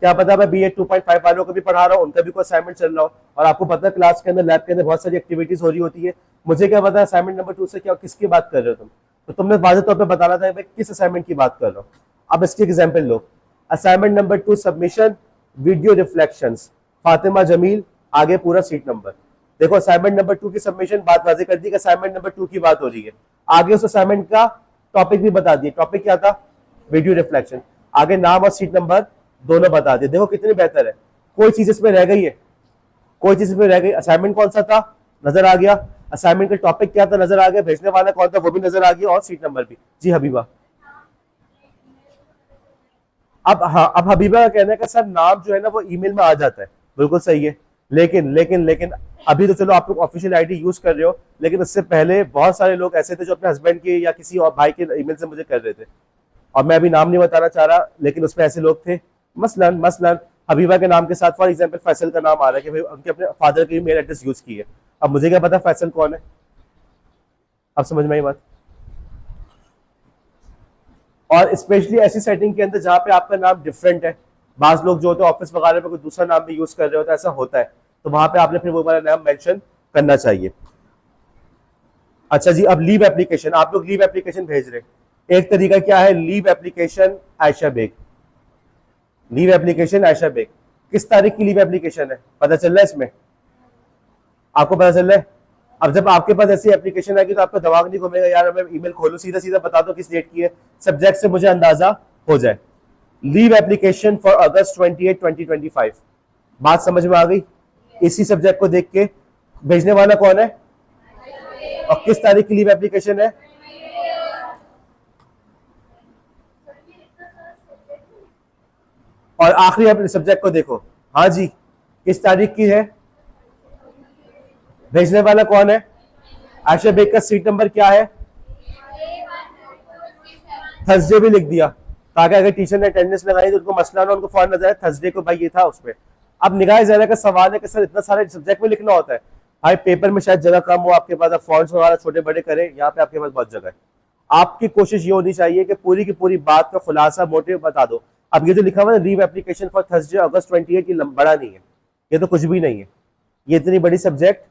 S1: क्या पता मैं BA 2.5 वालों को भी पढ़ा रहा हूँ, उनका भी कोई असाइनमेंट चल रहा हो, और आपको पता है क्लास के अंदर लैब के अंदर बहुत सारी एक्टिविटीज हो रही होती है। मुझे क्या पता असाइनमेंट नंबर 2 से क्या किसकी बात कर रहे हो तुम? तो तुमने वाज़ेह तौर पर बताना था मैं किस असाइनमेंट की बात कर रहा हूँ। अब इसकी एग्जाम्पल लो, assignment number 2 submission video reflections, Fatima Jamil, आगे पूरा सीट नंबर। देखो असाइनमेंट नंबर 2 की सबमिशन, बात वाज़ेह कर दी कि असाइनमेंट नंबर 2 की बात हो रही है। आगे उस असाइनमेंट का टॉपिक भी बता दिए, टॉपिक क्या था? Video reflection. आगे नाम और सीट नंबर दोनों बता दिए। देखो कितनी बेहतर है, कोई चीज इसमें रह गई है? कोई चीज इसमें रह गई? असाइनमेंट कौन सा था नजर आ गया, असाइनमेंट का टॉपिक क्या था नजर आ गया, भेजने वाला कौन था वो भी नजर आ गया, और सीट नंबर भी। जी हबीबा। अब हाँ, अब हबीबा का कहना है कि सर नाम जो है ना वो ईमेल में आ जाता है, बिल्कुल सही है। लेकिन अभी तो चलो आप लोग ऑफिशियल आईडी यूज कर रहे हो, लेकिन उससे पहले बहुत सारे लोग ऐसे थे जो अपने हस्बैंड के या किसी और भाई के ईमेल से मुझे कर रहे थे, और मैं अभी नाम नहीं बताना चाह रहा, लेकिन उसमें ऐसे लोग थे। मसलन हबीबा के नाम के साथ फॉर एग्जांपल फैसल का नाम आ रहा है कि भाई उनके अपने फादर की मेल एड्रेस यूज की है। अब मुझे क्या पता फैसल कौन है? अब समझ में आई बात? और स्पेशली ऐसी सेटिंग के अंदर जहां पे आपका नाम डिफरेंट है, बाज लोग जो होते हैं ऑफिस वगैरह में कोई दूसरा नाम भी यूज कर रहे होते हैं, ऐसा होता है, तो वहां पे आपने फिर वो वाला नाम मेंशन करना चाहिए। अच्छा जी, अब लीव एप्लीकेशन, आप लोग लीव एप्लीकेशन भेज रहे हैं। एक तरीका क्या है? Leave application Ayesha Baig, leave application Ayesha Baig. किस तारीख की लीव एप्लीकेशन है पता चल रहा है इसमें? आपको पता चल रहा है? अब जब आपके पास ऐसी एप्लीकेशन आएगी तो आपका दिमाग नहीं घूमेगा यार मैं ईमेल खोलूं, सीधा सीधा बता दो किस डेट की है, सब्जेक्ट से मुझे अंदाजा हो जाए। लीव एप्लीकेशन फॉर अगस्त 28 2025, बात समझ में आ गई? इसी सब्जेक्ट को देख के भेजने वाला कौन है और किस तारीख की लीव एप्लीकेशन है? और आखिरी अपने सब्जेक्ट को देखो, हाँ जी, किस तारीख की है? भेजने वाला कौन है? आयशा बेग का सीट नंबर क्या है? थर्सडे भी लिख दिया ताकि अगर टीचर ने अटेंडेंस लगाई तो उनको मसला ना, उनको फौरन नजर आए थर्सडे को भाई ये था उसमें। अब निगाह ज़रा का सवाल है कि सर इतना सारे सब्जेक्ट में लिखना होता है। भाई पेपर में शायद जगह कम हो आपके पास, आप फॉन्ट्स वगैरह छोटे बड़े करें, यहाँ पे आपके पास बहुत जगह है। आपकी कोशिश ये होनी चाहिए कि पूरी की पूरी बात का खुलासा मोटिव बता दो। अब ये जो लिखा हुआ है लीव एप्लीकेशन फॉर थर्सडे अगस्त 28, ये बड़ा नहीं है, ये तो कुछ भी नहीं है, ये इतनी बड़ी सब्जेक्ट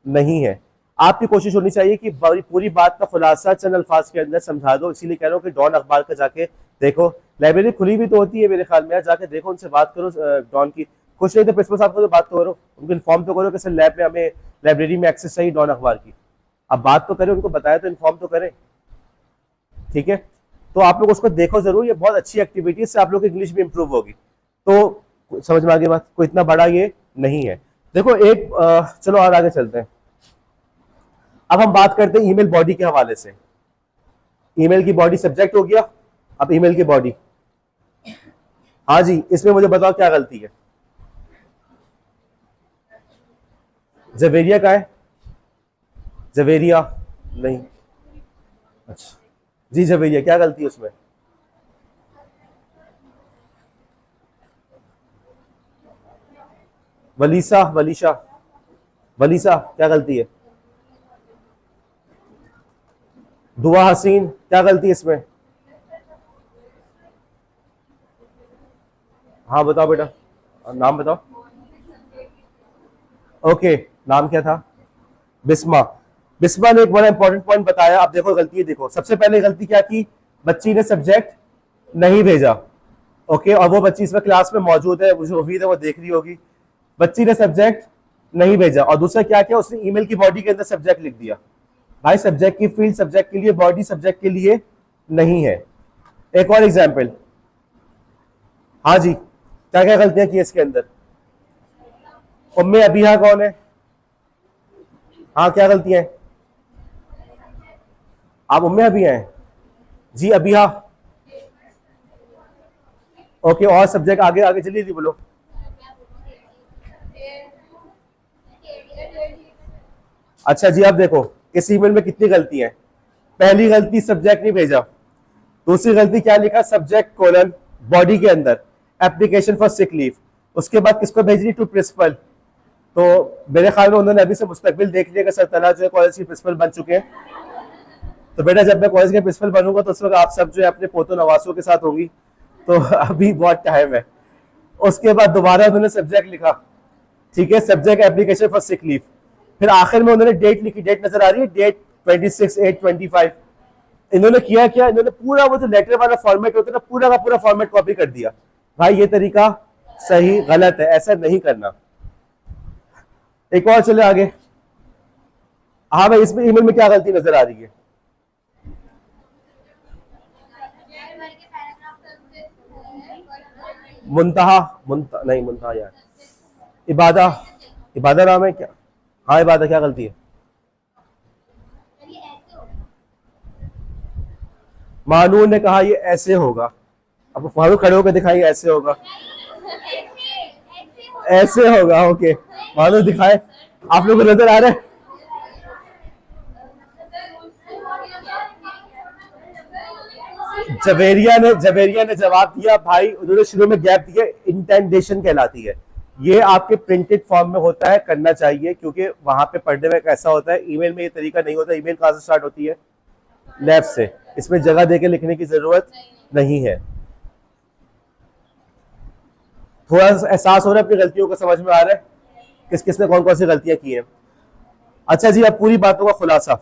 S1: नहीं है। आपकी कोशिश होनी चाहिए कि पूरी बात का खुलासा चंद अल्फाज के अंदर समझा दो। इसीलिए कह रहा हूँ कि डॉन अखबार का जाके देखो, लाइब्रेरी खुली भी तो होती है मेरे ख्याल में, जाके देखो, उनसे बात करो डॉन की। कुछ नहीं तो प्रिंसिपल साहब को तो बात करो, उनको इन्फॉर्म तो करो कि सर लैब में हमें लाइब्रेरी में एक्सेस चाहिए डॉन अखबार की। अब बात तो करें, उनको बताया तो इन्फॉर्म तो करें, ठीक है? तो आप लोग उसको देखो जरूर, ये बहुत अच्छी एक्टिविटी है, इससे आप लोग की इंग्लिश भी इंप्रूव होगी। तो समझ में आ गई बात? कोई इतना बड़ा ये नहीं है। देखो एक चलो और आगे चलते हैं। अब हम बात करते हैं ईमेल बॉडी के हवाले से। ईमेल की बॉडी सब्जेक्ट हो गया, अब ईमेल की बॉडी। हाँ जी, इसमें मुझे बताओ क्या गलती है? जवेरिया का है? जवेरिया नहीं। अच्छा जी, जवेरिया क्या गलती है उसमें? वलीसा, वलीशा, वलीसा क्या गलती है? दुआ हसीन क्या गलती है इसमें? हाँ बताओ बेटा, नाम बताओ। ओके, नाम क्या था? बिस्मा। बिस्मा ने एक बड़ा इंपॉर्टेंट पॉइंट बताया। आप देखो गलती है, देखो सबसे पहले गलती क्या की, बच्ची ने सब्जेक्ट नहीं भेजा। ओके, और वो बच्ची इसमें क्लास में मौजूद है, मुझे उम्मीद है वो देख रही होगी। बच्ची ने सब्जेक्ट नहीं भेजा, और दूसरा क्या किया, उसने ईमेल की बॉडी के अंदर सब्जेक्ट लिख दिया। भाई सब्जेक्ट की फील्ड सब्जेक्ट के लिए, बॉडी सब्जेक्ट के लिए नहीं है। एक और एग्जाम्पल। हाँ जी, क्या क्या गलतियां की इसके अंदर? उम्मे अबीहा कौन है? हाँ क्या गलतियां हैं? आप उम्मे अबीहा हैं जी, अबीहा। ओके, और सब्जेक्ट आगे आगे चलिए जी, बोलो। अच्छा जी, अब देखो इस ईमेल में कितनी गलती है। पहली गलती, सब्जेक्ट नहीं भेजा। दूसरी गलती क्या लिखा, सब्जेक्ट कोलन बॉडी के अंदर एप्लीकेशन फॉर सिक लीव। उसके बाद किसको भेज रही, टू प्रिंसिपल। तो मेरे ख्याल में उन्होंने अभी से मुस्तकबिल देख लिया कि सर तला जो है कॉलेज के प्रिंसिपल बन चुके हैं। तो बेटा जब मैं कॉलेज के प्रिंसिपल बनूंगा तो उस वक्त आप सब जो है अपने पोतों नवासों के साथ होंगी, तो अभी बहुत टाइम है। उसके बाद दोबारा उन्होंने सब्जेक्ट लिखा, ठीक है, subject application for sick leave. फिर आखिर में उन्होंने डेट लिखी, डेट नजर आ रही है, डेट 26/8/25। इन्होंने किया क्या, इन्होंने पूरा वो जो लेटर वाला फॉर्मेट होता है ना, पूरा का पूरा फॉर्मेट कॉपी कर दिया। भाई ये तरीका सही गलत है, ऐसा नहीं करना। एक और चले आगे। हाँ भाई, इसमें ईमेल में क्या गलती नजर आ रही है? मुंतहा, नहीं मुंतहा यार, इबादा। इबादा नाम है क्या? हाँ इबादा, क्या गलती है? मानून ने कहा ये ऐसे होगा। अब फारूक खड़े होकर दिखाइए, ऐसे होगा, ऐसे होगा। ओके, मानून दिखाए, आप लोग को नजर आ रहा है? जवेरिया ने जवाब दिया, भाई उन्होंने शुरू में गैप दिया, इंटेंडेशन कहलाती है। ये आपके प्रिंटेड फॉर्म में होता है, करना चाहिए, क्योंकि वहां पे पढ़ने में कैसा होता है, ईमेल में ये तरीका नहीं होता। ईमेल कहां से स्टार्ट होती है, लेफ्ट से। इसमें जगह देके लिखने की जरूरत नहीं है। थोड़ा सा एहसास हो रहा है, अपनी गलतियों का समझ में आ रहा है, किस किसने कौन कौन सी गलतियां की हैं। अच्छा जी, अब पूरी बातों का खुलासा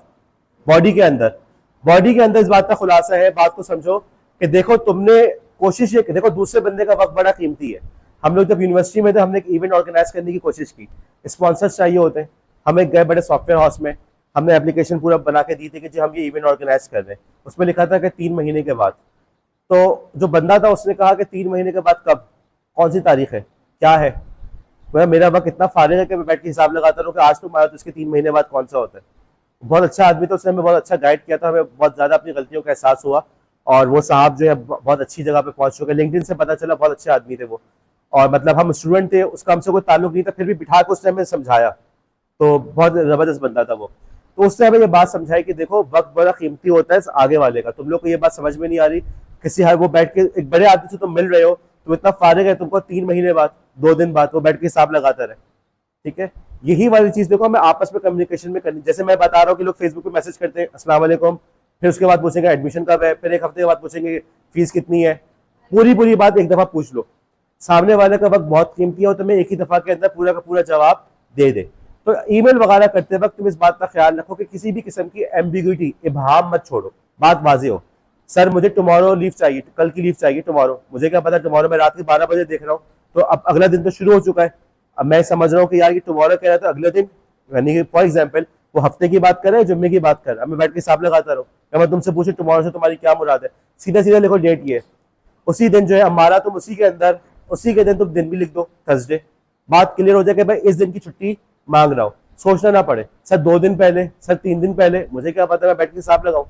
S1: बॉडी के अंदर। बॉडी के अंदर इस बात का खुलासा है, बात को समझो कि देखो तुमने कोशिश ये, देखो दूसरे बंदे का वक्त बड़ा कीमती है। हम लोग जब यूनिवर्सिटी में थे, हमने एक इवेंट ऑर्गेनाइज करने की कोशिश की, स्पॉन्सर्स चाहिए होते हैं। हमें गए बड़े सॉफ्टवेयर हाउस में, हमने एप्लीकेशन पूरा बना के दी थी कि जी हम ये इवेंट ऑर्गेनाइज कर रहे हैं। उसमें लिखा था कि 3 महीने के बाद। तो जो बंदा था उसने कहा कि 3 महीने के बाद कब, कौन सी तारीख है, क्या है? मेरा वक्त इतना फारिग है कि मैं बैठ के हिसाब लगाता रहूँ कि आज तुम आया तो इसके 3 महीने बाद कौन सा होता है। बहुत अच्छा आदमी था, उसने हमें बहुत अच्छा गाइड किया था, हमें बहुत ज्यादा अपनी गलतियों का एहसास हुआ। और वो साहब जो है बहुत अच्छी जगह पे पहुंच चुके, लिंक्डइन से पता चला बहुत अच्छे आदमी थे वो। और मतलब हम स्टूडेंट थे, उसका हमसे कोई ताल्लुक नहीं था, फिर भी बिठा के उसने हमें समझाया। तो बहुत जबरदस्त बंदा था वो। तो उसने हमें ये बात समझाई कि देखो वक्त बड़ा कीमती होता है आगे वाले का। तुम लोग को ये बात समझ में नहीं आ रही, किसी हर वो बैठ के एक बड़े आदमी से तुम मिल रहे हो, तुम इतना फारिग है, तुमको 3 महीने बाद, 2 दिन बाद वो बैठ के हिसाब लगाता रहे, ठीक है। यही वाली चीज देखो हमें आपस में कम्युनिकेशन में करनी। जैसे मैं बता रहा हूँ कि लोग फेसबुक पे मैसेज करते हैं अस्सलाम वालेकुम, फिर उसके बाद पूछेंगे एडमिशन कब है, फिर एक हफ्ते के बाद पूछेंगे फीस कितनी है। पूरी पूरी बात एक दफा पूछ लो, सामने वाले का वक्त बहुत कीमती है और तुम्हें एक ही दफा के अंदर पूरा का पूरा जवाब दे दे। तो ईमेल वगैरह करते वक्त तुम इस बात का ख्याल रखो कि किसी भी किस्म की एम्बिग्विटी, इबहाम मत छोड़ो, बात वाज़ेह हो। सर मुझे टुमारो लीव चाहिए, कल की लीव चाहिए टुमारो, मुझे क्या पता टुमारो मैं रात के 12 बजे देख रहा हूँ, तो अब अगला दिन तो शुरू हो चुका है। अब मैं समझ रहा हूँ कि यार ये टुमारो कह रहा था अगले दिन, यानी कि फॉर एग्जाम्पल वो हफ्ते की बात कर रहे हैं, जुम्मे की बात कर रहा है। अब मैं बैठ के हिसाब लगाता रहूँ, मैं तुमसे पूछूं टुमारो से तुम्हारी क्या मुराद है? सीधा सीधा लिखो डेट ये, उसी दिन जो है हमारा तुम उसी के अंदर उसी के दिन तुम दिन भी लिख दो थर्सडे, बात क्लियर हो जाए कि भाई इस दिन की छुट्टी मांग रहा हूं, सोचना ना पड़े सर 2 दिन पहले, सर 3 दिन पहले, मुझे क्या पता, मैं बैठ के हिसाब लगाऊं।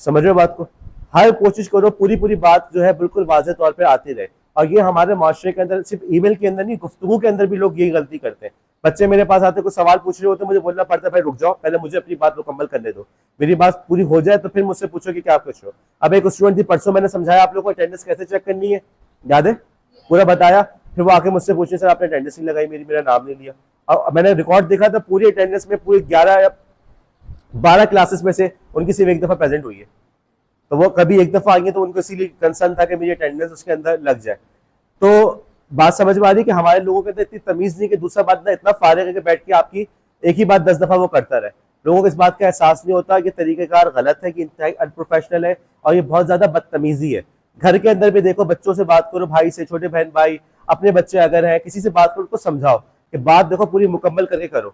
S1: समझ रहे हो बात को? हर कोशिश करो पूरी पूरी बात जो है बिल्कुल वाज़ेह तौर पे आती रहे। और ये हमारे माशरे के अंदर सिर्फ ईमेल के अंदर नहीं, गुफ्तगू के अंदर भी लोग यही गलती करते हैं। बच्चे मेरे पास आते, कुछ सवाल पूछ रहे होते, मुझे बोलना पड़ता है भाई रुक जाओ, पहले मुझे अपनी बात मुकम्मल करने दो, मेरी बात पूरी हो जाए तो फिर मुझसे पूछो कि क्या पूछ रहे हो। अब एक स्टूडेंट थी, परसों मैंने समझाया आप लोगों को अटेंडेंस कैसे चेक करनी है, याद है? पूरा बताया, फिर वो आके मुझसे पूछे सर आपने अटेंडेंस नहीं लगाई, मेरा नाम नहीं लिया। और मैंने रिकॉर्ड देखा था, पूरी अटेंडेंस में पूरी 11 या 12 क्लासेस में से उनकी सिर्फ एक दफा प्रेजेंट हुई है। तो वो कभी एक दफा आई है, तो उनको इसीलिए कंसर्न था कि मेरी अटेंडेंस उसके अंदर लग जाए। तो बात समझ में आ रही है कि हमारे लोगों के अंदर इतनी तमीज नहीं कि दूसरा बात ना इतना फारिग है कि बैठ के आपकी एक ही बात 10 दफा वो करता रहे। लोगों को इस बात का एहसास नहीं होता कि तरीकेकार गलत है, कि इंतहाई अनप्रोफेशनल है और ये बहुत ज्यादा बदतमीजी है। घर के अंदर भी देखो, बच्चों से बात करो, भाई से, छोटे बहन भाई, अपने बच्चे अगर हैं, किसी से बात करो, उनको समझाओ कि बात देखो पूरी मुकम्मल करके करो,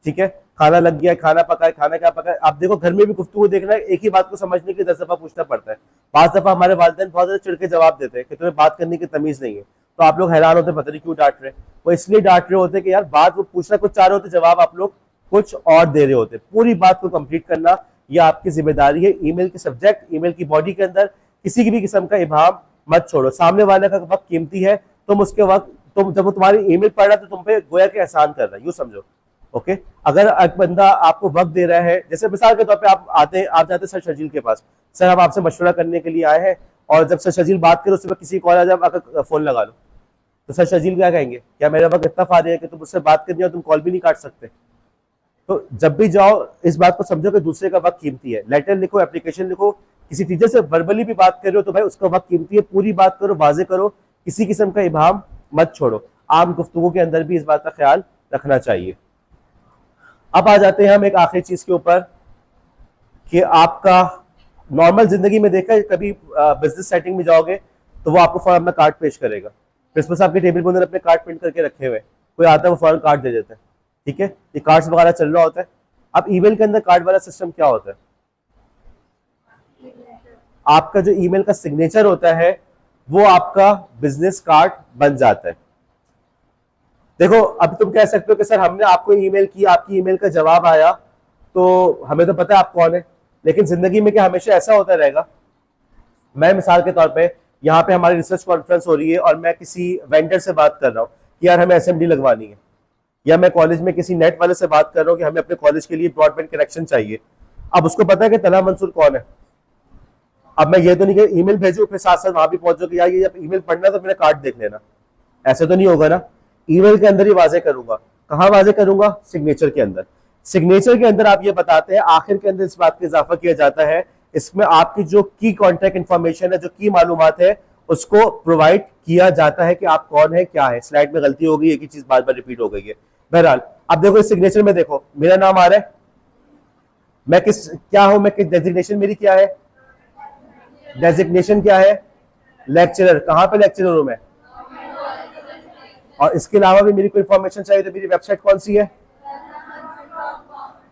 S1: ठीक है? खाना लग गया, खाना पकाए, खाना क्या पकाए, आप देखो घर में भी गुफ्तगू देखना है, एक ही बात को समझने के 10 दफा पूछना पड़ता है। 5 दफा हमारे वालिदैन बहुत ज्यादा चिढ़ के जवाब देते हैं कि तुम्हें बात करने की तमीज नहीं है, तो आप लोग हैरान होते पता नहीं क्यों डांट रहे। वो इसलिए डांट रहे होते कि यार बात वो पूछना कुछ चाह रहे होते, जवाब आप लोग कुछ और दे रहे होते। पूरी बात को कंप्लीट करना यह आपकी जिम्मेदारी है। ईमेल के सब्जेक्ट, ईमेल की बॉडी के अंदर किसी की भी किस्म का इबाम मत छोड़ो। सामने वाले का वक्त कीमती है, तुम उसके वक्त, तुम जब वो तुम्हारी ईमेल पढ़ रहा है तो तुम पे गोया के एहसान कर रहा है, यूं समझो। ओके, अगर एक बंदा आपको वक्त दे रहा है, जैसे मिसाल के तौर पे आप जाते सर शर्जील के पास, सर हम आपसे मशवरा करने के लिए आए हैं, और जब सर शर्जील बात करे उसके बाद किसी कॉल आ जाए, आकर फोन लगा लो, तो सर शर्जील क्या कहेंगे, क्या मेरा वक्त इतना फायदा है कि तुम उससे बात करनी हो, तुम कॉल भी नहीं काट सकते? तो जब भी जाओ इस बात को समझो कि दूसरे का वक्त कीमती है। लेटर लिखो, एप्लीकेशन लिखो, किसी टीचर से वर्बली भी बात कर रहे हो तो भाई उसका वक्त कीमती है, पूरी बात करो, वाजे करो, किसी किस्म का इबाम मत छोड़ो। आम गुफ्तगू के अंदर भी इस बात का ख्याल रखना चाहिए। अब आ जाते हैं हम एक आखिरी चीज के ऊपर कि आपका नॉर्मल जिंदगी में देखा है, कभी बिजनेस सेटिंग में जाओगे तो वो आपको फौरन अपना कार्ड पेश करेगा। क्रिसमस आपके टेबल पर अपने कार्ड प्रिंट करके रखे हुए, कोई आता है वो फौरन कार्ड दे देता है, ठीक है? ये कार्ड्स वगैरह चल रहा होता है। अब ईमेल के अंदर कार्ड वाला सिस्टम क्या होता है? आपका जो ईमेल का सिग्नेचर होता है वो आपका बिजनेस कार्ड बन जाता है। देखो अब तुम कह सकते हो कि सर हमने आपको ईमेल की, आपकी ईमेल का जवाब आया तो हमें तो पता है आप कौन है, लेकिन जिंदगी में क्या हमेशा ऐसा होता रहेगा? मैं मिसाल के तौर पे यहाँ पे हमारी रिसर्च कॉन्फ्रेंस हो रही है और मैं किसी वेंडर से बात कर रहा हूँ कि यार हमें एसएमडी लगवानी है, या मैं कॉलेज में किसी नेट वाले से बात कर रहा हूँ कि हमें अपने कॉलेज के लिए ब्रॉडबैंड कनेक्शन चाहिए। अब उसको पता है कि तला मंसूर कौन है। अब मैं ये तो नहीं कि ईमेल भेजू फिर साथ साथ वहां भी पहुंचो कि यार ये ईमेल पढ़ना तो मेरा कार्ड देख लेना, ऐसे तो नहीं होगा ना। ईमेल के अंदर ही वाजे करूंगा। कहाँ वाजे करूंगा? सिग्नेचर के अंदर। सिग्नेचर के अंदर आप ये बताते हैं, आखिर के अंदर इस बात का इजाफा किया जाता है, इसमें आपकी जो की कॉन्टैक्ट इंफॉर्मेशन है, जो की मालूमात है, उसको प्रोवाइड किया जाता है कि आप कौन है, क्या है। स्लाइड में गलती हो गई, एक ही चीज बार बार रिपीट हो गई है। बहरहाल अब देखो इस सिग्नेचर में देखो मेरा नाम आ रहा है, मैं किस क्या हूं, मैं डेजिग्नेशन मेरी क्या है, डेजिग्नेशन क्या है? लेक्चरर। कहां पे लेक्चरर हूं मैं? और इसके अलावा भी मेरी कोई इंफॉर्मेशन चाहिए तो मेरी वेबसाइट कौन सी है?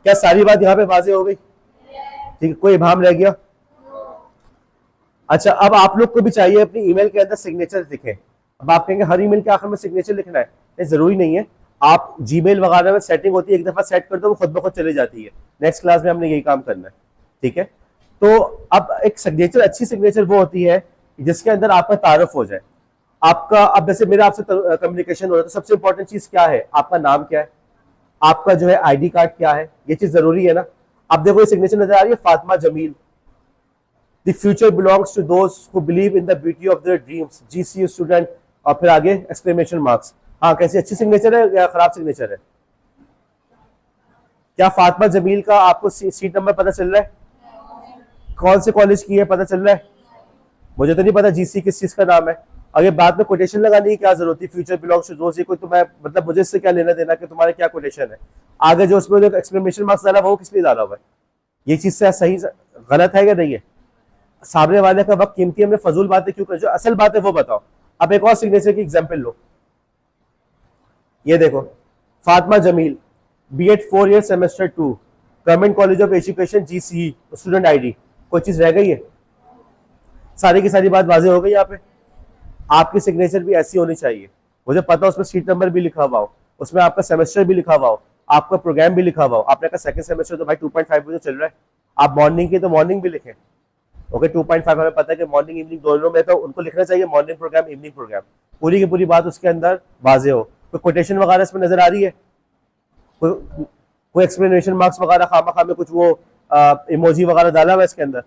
S1: क्या सारी बात यहां पे वाजे हो गई? ठीक है, कोई इबाम रह गया? अच्छा, अब आप लोग को भी चाहिए अपनी ईमेल के अंदर सिग्नेचर दिखे। अब आप कहेंगे हर ईमेल के आखिर में सिग्नेचर लिखना है, ये जरूरी नहीं है। आप जीमेल वगैरह में सेटिंग होती है, एक दफा सेट कर दो वो खुद ब खुद चली जाती है। नेक्स्ट क्लास में हमने यही काम करना है, ठीक है? तो अब एक सिग्नेचर, अच्छी सिग्नेचर वो होती है जिसके अंदर आपका तारुफ हो जाए आपका। अब जैसे मेरा आपसे कम्युनिकेशन हो रहा है तो सबसे इंपॉर्टेंट चीज क्या है? आपका नाम क्या है, आपका जो है आईडी कार्ड क्या है, ये चीज जरूरी है ना। अब देखो ये सिग्नेचर नजर आ रही है, Fatima Jameel. The future belongs to those who believe in the beauty of their dreams, GCU student, और फिर आगे एक्सक्लेमेशन मार्क्स। हाँ, कैसी अच्छी सिग्नेचर है या खराब सिग्नेचर है? क्या फातिमा जमील का आपको सीट नंबर पता चल रहा है? कौन से कॉलेज की है पता चल रहा है? मुझे तो नहीं पता जीसी किस चीज का नाम है। अगर बाद में कोटेशन लगाने की क्या जरूरत थी? फ्यूचर बिलोंग्स टू दोस्त, कोई तो मैं मतलब मुझे इससे क्या लेना देना कि तुम्हारा क्या कोटेशन है? आगे जो उसमें जो एक्सक्लेमेशन मार्क्स डाला वो किस लिए डाला हुआ है? ये चीज से सही गलत है या नहीं है? सामने वाले का वक्त कीमती, हमने फजूल बातें क्यों कर? जो असल बात है वो बताओ। अब एक और सिग्नेचर की एग्जांपल लो, ये देखो, Fatima Jamil, BEd 4 year semester 2, government college of education, GCE, student ID. कोई चीज रह गई है? सारी की सारी बात वाजे हो गई यहाँ पे। आपकी सिग्नेचर भी ऐसी होनी चाहिए, मुझे पता है उसमें सीट नंबर भी लिखा हुआ हो, उसमें आपका सेमेस्टर भी लिखा हुआ हो, आपका प्रोग्राम भी लिखा हुआ हो। आपने कहा सेकंड सेमेस्टर तो भाई 2.5 बजे चल रहा है, आप मॉर्निंग की तो मॉर्निंग भी लिखें। ओके 2.5 हमें पता है कि मॉर्निंग इवनिंग दोनों में, तो उनको लिखना चाहिए मॉर्निंग प्रोग्राम इवनिंग प्रोग्राम, पूरी की पूरी बात उसके अंदर वाजे हो। कोई कोटेशन वगैरह इसमें नजर आ रही है, कोई एक्सप्लेनेशन मार्क्स वगैरह खामा खा में कुछ वो इमोजी वगैरह डाला हुआ इसके अंदर?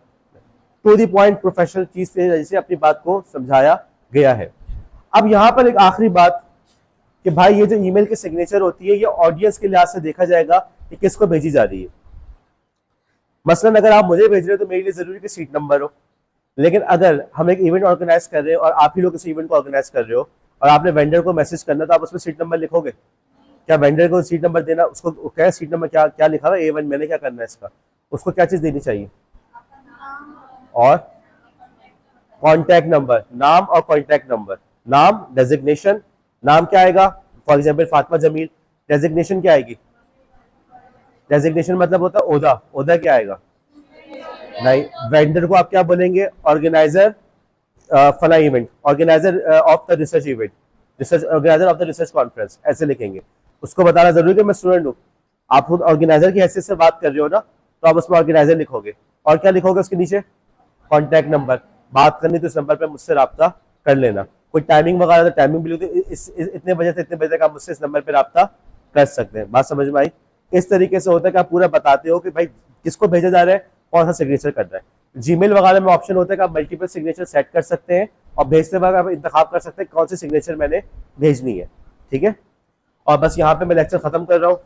S1: टू दी पॉइंट प्रोफेशनल चीज से जैसे अपनी बात को समझाया गया है। अब यहाँ पर एक आखिरी बात कि भाई ये जो ईमेल की सिग्नेचर होती है ये ऑडियंस के लिहाज से देखा जाएगा कि किसको भेजी जा रही है। मसलन अगर आप मुझे भेज रहे हो तो मेरे लिए जरूरी कि सीट नंबर हो, लेकिन अगर हम एक इवेंट ऑर्गेनाइज कर रहे हो और आप ही लोग इस इवेंट को ऑर्गेनाइज कर रहे हो और आपने वेंडर को मैसेज करना, तो आप उसमें सीट नंबर लिखोगे क्या? वेंडर को सीट नंबर देना, उसको क्या सीट नंबर क्या क्या लिखा हुआ है A1, मैंने क्या करना है इसका, उसको क्या चीज देनी चाहिए? और कॉन्टैक्ट नंबर, नाम और कॉन्टैक्ट नंबर। नाम डेजिग्नेशन, नाम क्या आएगा? For example Fatima Jamil. Designation क्या आएगी? डेजिग्नेशन मतलब होता है ओदा, ओदा क्या आएगा? नहीं, वेंडर को आप क्या बोलेंगे? ऑर्गेनाइजर फला event, organiser of the research event, research organiser of the research conference, ऐसे लिखेंगे। उसको बताना जरूरी है मैं स्टूडेंट हूँ, आप खुद ऑर्गेनाइजर की हैसियत से बात कर रहे हो ना, तो आप उसमें ऑर्गेनाइजर लिखोगे। और क्या लिखोगे उसके नीचे? कॉन्टैक्ट नंबर, बात करनी तो इस नंबर पर मुझसे रब्ता कर लेना। कोई टाइमिंग वगैरह तो टाइमिंग भी लिख दो, इतने बजे से इतने बजे तक आप मुझसे इस नंबर पर रब्ता कर सकते हैं। बात समझ में आई? इस तरीके से होता है कि आप पूरा बताते हो कि भाई किसको भेजा जा रहा है, कौन सा सिग्नेचर कर रहा है। जीमेल वगैरह में ऑप्शन होता है कि आप मल्टीपल सिग्नेचर सेट कर सकते हैं और भेजते वक्त आप इंतखाब कर सकते हैं कौन सी सिग्नेचर मैंने भेजनी है। ठीक है, और बस यहाँ पे मैं लेक्चर खत्म कर रहा हूँ।